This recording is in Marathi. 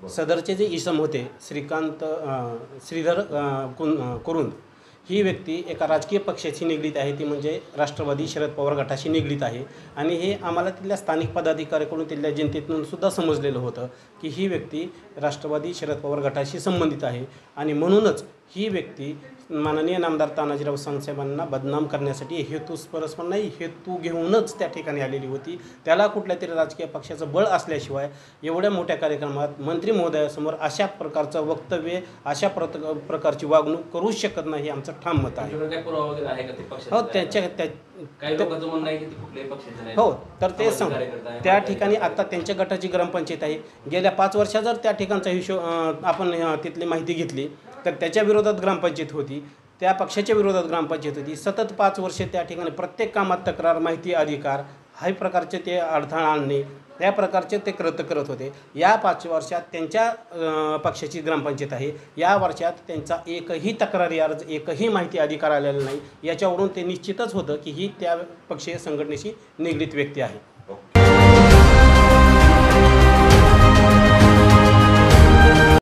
सदरचे जे इसम होते श्रीकांत श्रीधर कुरुंद, ही व्यक्ती एका राजकीय पक्षाशी निगडीत आहे, ती म्हणजे राष्ट्रवादी शरद पवार गटाशी निगडीत आहे. आणि हे आम्हाला तिथल्या स्थानिक पदाधिकाऱ्याकडून तिथल्या जनतेतून सुद्धा समजलेलं होतं की ही व्यक्ती राष्ट्रवादी शरद पवार गटाशी संबंधित आहे. आणि म्हणूनच ही व्यक्ती माननीय नामदार तानाजीराव साहेबांना बदनाम करण्यासाठी हेतुस्परस्पर नाही, हेतू घेऊनच त्या ठिकाणी आलेली होती. त्याला कुठल्या तरी राजकीय पक्षाचं बळ असल्याशिवाय एवढ्या मोठ्या कार्यक्रमात मंत्री महोदयासमोर अशा प्रकारचं वक्तव्य, अशा प्रकारची वागणूक करूच शकत नाही, आमचं ठाम मत आहे. हो, हो, तर ते सांग त्या ठिकाणी आता त्यांच्या गटाची ग्रामपंचायत आहे. गेल्या 5 वर्षात जर त्या ठिकाणचा हिशोब आपण तिथली माहिती घेतली तर त्याच्या विरोधात ग्रामपंचायत होती, त्या पक्षाच्या विरोधात ग्रामपंचायत होती. सतत 5 वर्षे त्या ठिकाणी प्रत्येक कामात तक्रार, माहिती अधिकार ह्या प्रकारचे ते अडथळा आणणे, त्या प्रकारचे ते करत होते. या 5 वर्षात त्यांच्या पक्षाची ग्रामपंचायत आहे. या वर्षात त्यांचा एकही तक्रारी अर्ज, एकही माहिती अधिकार आलेला नाही. याच्यावरून ते निश्चितच होतं की ही त्या पक्षीय संघटनेशी निगडीत व्यक्ती आहे.